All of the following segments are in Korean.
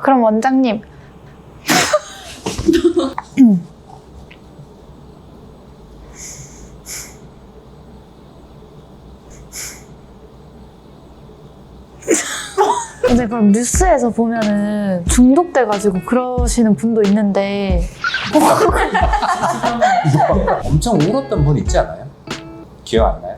그럼 원장님. 근데 그럼 뉴스에서 보면은 중독돼가지고 그러시는 분도 있는데 엄청 울었던 분 있지 않아요? 기억 안 나요?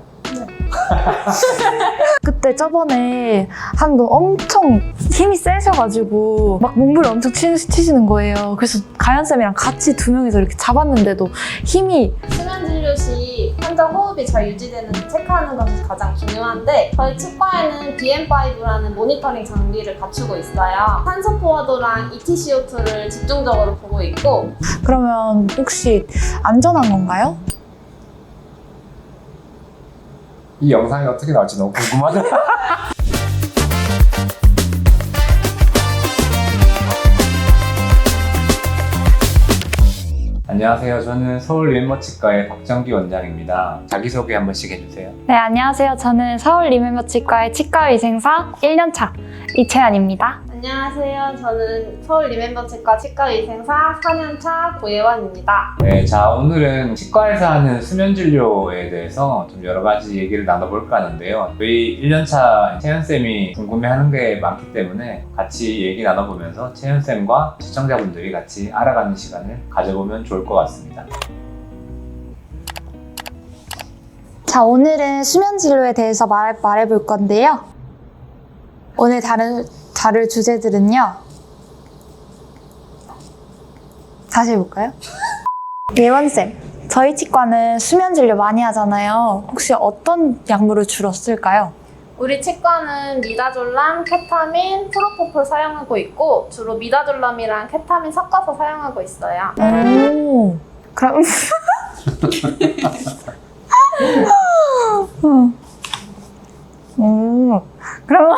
그때 저번에 한 분 엄청 힘이 세셔가지고 막 몸부림 엄청 치시는 거예요. 그래서 가연쌤이랑 같이 두 명이서 이렇게 잡았는데도 힘이 수면 진료 시 환자 호흡이 잘 유지되는지 체크하는 것이 가장 중요한데 저희 치과에는 BM5라는 모니터링 장비를 갖추고 있어요. 산소 포화도랑 EtCO2를 집중적으로 보고 있고 그러면 혹시 안전한 건가요? 이 영상이 어떻게 나올지 너무 궁금하다. 안녕하세요. 저는 서울 리멤버치과의 박정기 원장입니다. 자기소개 한 번씩 해주세요. 네, 안녕하세요. 저는 서울 리멤버치과의 치과의생사 1년차 이채연입니다. 안녕하세요. 저는 서울 리멤버치과 치과의생사 4년차 고예원입니다. 네, 자 오늘은 치과에서 하는 수면진료에 대해서 좀 여러 가지 얘기를 나눠볼까 하는데요. 저희 1년차 채연쌤이 궁금해하는 게 많기 때문에 같이 얘기 나눠보면서 채연쌤과 시청자분들이 같이 알아가는 시간을 가져보면 좋을 것 같습니다. 자, 오늘은 수면 진료에 대해서 말해볼 건데요. 오늘 다룰 주제들은요. 다시 해볼까요? 예원쌤, 저희 치과는 수면 진료 많이 하잖아요. 혹시 어떤 약물을 주로 쓸까요? 우리 치과는 미다졸람, 케타민, 프로포폴 사용하고 있고 주로 미다졸람이랑 케타민 섞어서 사용하고 있어요. 오, 그럼 그럼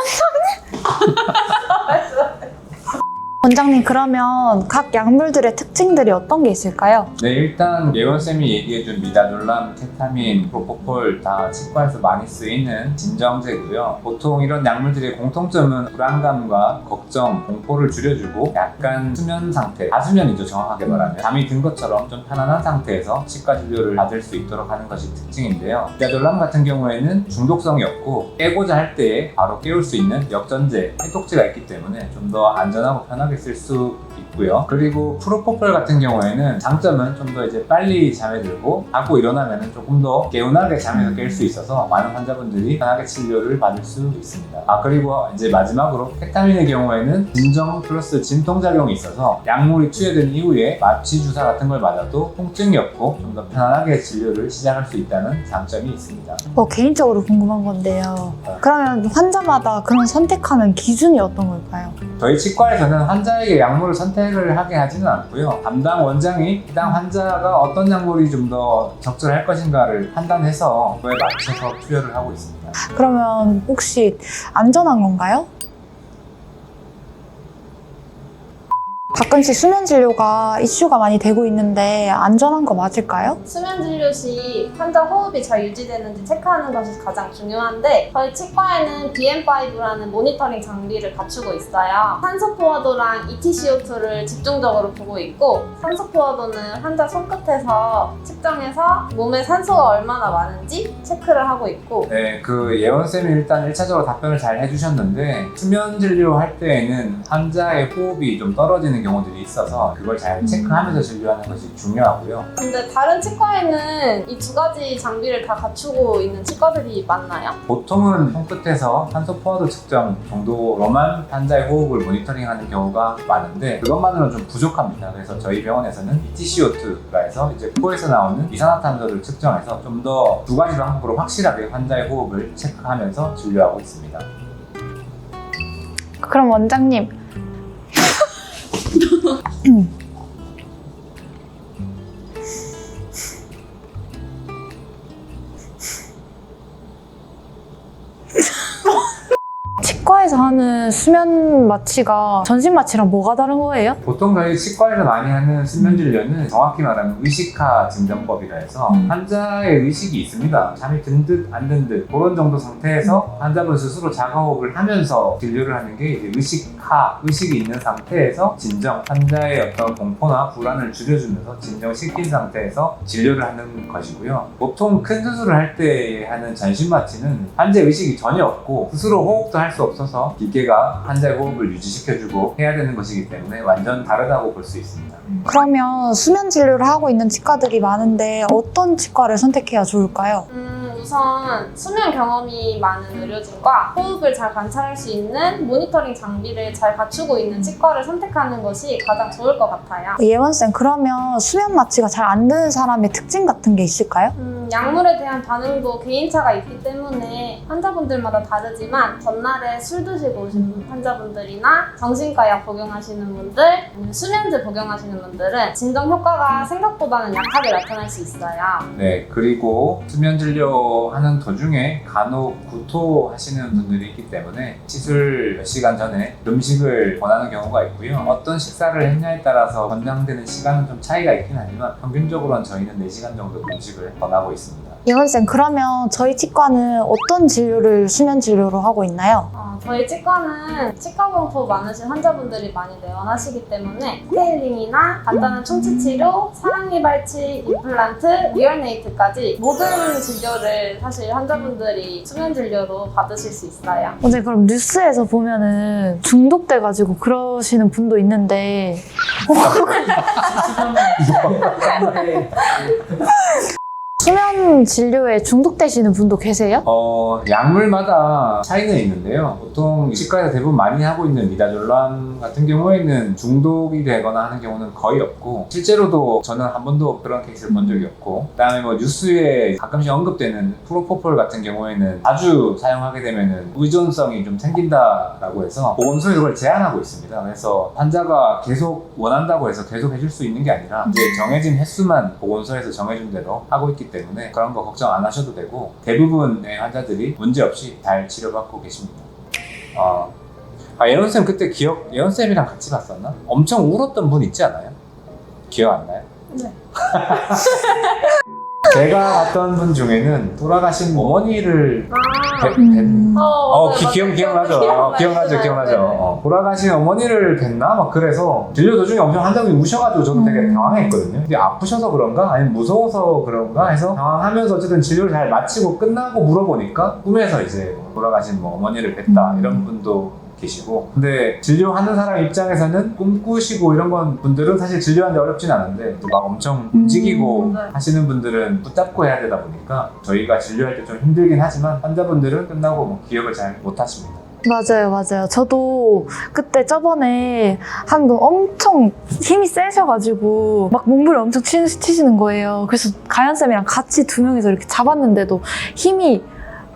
원장님, 그러면 각 약물들의 특징들이 어떤 게 있을까요? 네, 일단 예원쌤이 얘기해준 미다졸람, 케타민, 프로포폴 다 치과에서 많이 쓰이는 진정제고요. 보통 이런 약물들의 공통점은 불안감과 걱정, 공포를 줄여주고 약간 수면 상태, 다수면이죠 정확하게 말하면. 잠이 든 것처럼 좀 편안한 상태에서 치과 진료를 받을 수 있도록 하는 것이 특징인데요. 미다졸람 같은 경우에는 중독성이 없고 깨고자 할 때에 바로 깨울 수 있는 역전제, 해독제가 있기 때문에 좀 더 안전하고 편하게 쓸 수 있고요. 그리고 프로포폴 같은 경우에는 장점은 좀 더 이제 빨리 잠에 들고 자고 일어나면 조금 더 개운하게 잠에서 깰 수 있어서 많은 환자분들이 편하게 치료를 받을 수 있습니다. 그리고 이제 마지막으로 케타민의 경우에는 진정 플러스 진통작용이 있어서 약물이 투여된 이후에 마취 주사 같은 걸 맞아도 통증이 없고 좀 더 편안하게 진료를 시작할 수 있다는 장점이 있습니다. 개인적으로 궁금한 건데요. 그러면 환자마다 그런 선택하는 기준이 어떤 걸까요? 저희 치과에서는 환자에게 약물을 선택을 하게 하지는 않고요. 담당 원장이 해당 환자가 어떤 약물이 좀 더 적절할 것인가를 판단해서 그에 맞춰서 투여를 하고 있습니다. 그러면 혹시 안전한 건가요? 가끔씩 수면 진료가 이슈가 많이 되고 있는데 안전한 거 맞을까요? 수면 진료 시 환자 호흡이 잘 유지되는지 체크하는 것이 가장 중요한데 저희 치과에는 BM5라는 모니터링 장비를 갖추고 있어요. 산소 포화도랑 EtCO2를 집중적으로 보고 있고 산소 포화도는 환자 손끝에서 측정해서 몸에 산소가 얼마나 많은지 체크를 하고 있고 네, 그 예원쌤이 일단 1차적으로 답변을 잘 해주셨는데 수면 진료할 때에는 환자의 호흡이 좀 떨어지는 경우들이 있어서 그걸 잘 체크하면서 진료하는 것이 중요하고요. 근데 다른 치과에는 이 두 가지 장비를 다 갖추고 있는 치과들이 많나요? 보통은 손끝에서 산소 포화도 측정 정도로만 환자의 호흡을 모니터링하는 경우가 많은데 그것만으로는 좀 부족합니다. 그래서 저희 병원에서는 EtCO2가 해서 이제 코에서 나오는 이산화탄소를 측정해서 좀 더 두 가지 방법으로 확실하게 환자의 호흡을 체크하면서 진료하고 있습니다. 그럼 원장님. 치과에서 하는 하는 수면 마취가 전신 마취랑 뭐가 다른 거예요? 보통 저희 치과에서 많이 하는 수면 진료는 정확히 말하면 의식화 진정법이라 해서 환자의 의식이 있습니다. 잠이 든 듯 안 든 듯 그런 정도 상태에서 환자분 스스로 자가호흡을 하면서 진료를 하는 게 이제 의식이 있는 상태에서 진정, 환자의 어떤 공포나 불안을 줄여주면서 진정시킨 상태에서 진료를 하는 것이고요. 보통 큰 수술을 할 때 하는 전신 마취는 환자의 의식이 전혀 없고 스스로 호흡도 할 수 없어서 기계가 환자의 호흡을 유지시켜주고 해야 되는 것이기 때문에 완전 다르다고 볼 수 있습니다. 그러면 수면 진료를 하고 있는 치과들이 많은데 어떤 치과를 선택해야 좋을까요? 우선 수면 경험이 많은 의료진과 호흡을 잘 관찰할 수 있는 모니터링 장비를 잘 갖추고 있는 치과를 선택하는 것이 가장 좋을 것 같아요. 예원쌤, 그러면 수면 마취가 잘 안 되는 사람의 특징 같은 게 있을까요? 약물에 대한 반응도 개인차가 있기 때문에 환자분들마다 다르지만 전날에 술 드시고 오신 환자분들이나 정신과 약 복용하시는 분들, 수면제 복용하시는 분들은 진정 효과가 생각보다는 약하게 나타날 수 있어요. 네, 그리고 수면 진료하는 도중에 간혹 구토하시는 분들이 있기 때문에 시술 몇 시간 전에 음식을 권하는 경우가 있고요. 어떤 식사를 했냐에 따라서 권장되는 시간은 좀 차이가 있긴 하지만 평균적으로는 저희는 4시간 정도 음식을 권하고 있습니다. 예원쌤, 그러면 저희 치과는 어떤 진료를 수면 진료로 하고 있나요? 저희 치과는 치과 공포 많으신 환자분들이 많이 내원하시기 때문에 스케일링이나 간단한 충치 치료, 사랑니 발치, 임플란트, 리얼네이트까지 모든 진료를 사실 환자분들이 수면 진료로 받으실 수 있어요. 어제 그럼 뉴스에서 보면은 중독돼가지고 그러시는 분도 있는데 수면 진료에 중독되시는 분도 계세요? 약물마다 차이는 있는데요. 보통 치과에서 대부분 많이 하고 있는 미다졸람 같은 경우에는 중독이 되거나 하는 경우는 거의 없고, 실제로도 저는 한 번도 그런 케이스를 본 적이 없고, 그다음에 뭐 뉴스에 가끔씩 언급되는 프로포폴 같은 경우에는 자주 사용하게 되면은 의존성이 좀 생긴다라고 해서 보건소에서 그걸 제한하고 있습니다. 그래서 환자가 계속 원한다고 해서 계속 해줄 수 있는 게 아니라 이제 정해진 횟수만 보건소에서 정해준 대로 하고 있기 때문에 그런 거 걱정 안 하셔도 되고, 대부분의 환자들이 문제없이 잘 치료받고 계십니다. 예원쌤 그때 예원쌤이랑 같이 봤었나? 엄청 울었던 분 있지 않아요? 기억 안 나요? 네. 제가 봤던 분 중에는 돌아가신 어머니를 기억나죠. 돌아가신 어머니를 뵀나? 막 그래서 진료 도중에 엄청 환자분이 우셔가지고 저도 되게 당황했거든요. 근데 아프셔서 그런가? 아니면 무서워서 그런가? 해서 당황하면서 어쨌든 진료를 잘 마치고 끝나고 물어보니까 꿈에서 이제 돌아가신 뭐 어머니를 뵀다 이런 분도 계시고, 근데 진료하는 사람 입장에서는 꿈꾸시고 이런 건 분들은 사실 진료하는데 어렵진 않은데 또 막 엄청 움직이고 하시는 분들은 붙잡고 해야 되다 보니까 저희가 진료할 때 좀 힘들긴 하지만 환자분들은 끝나고 뭐 기억을 잘 못하십니다. 맞아요. 저도 그때 저번에 한 분 엄청 힘이 세셔가지고 막 몸부림 엄청 치시는 거예요. 그래서 가연쌤이랑 같이 2명이서 이렇게 잡았는데도 힘이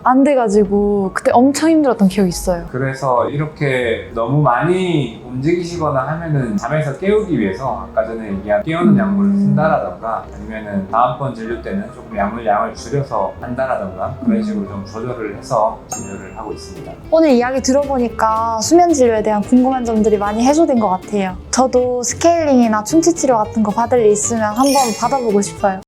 안 돼가지고 그때 엄청 힘들었던 기억이 있어요. 그래서 이렇게 너무 많이 움직이시거나 하면은 잠에서 깨우기 위해서 아까 전에 얘기한 깨우는 약물을 쓴다라던가, 아니면은 다음번 진료 때는 조금 약물 양을 줄여서 한다라던가 그런 식으로 좀 조절을 해서 진료를 하고 있습니다. 오늘 이야기 들어보니까 수면 진료에 대한 궁금한 점들이 많이 해소된 것 같아요. 저도 스케일링이나 충치 치료 같은 거 받을 일 있으면 한번 받아보고 싶어요.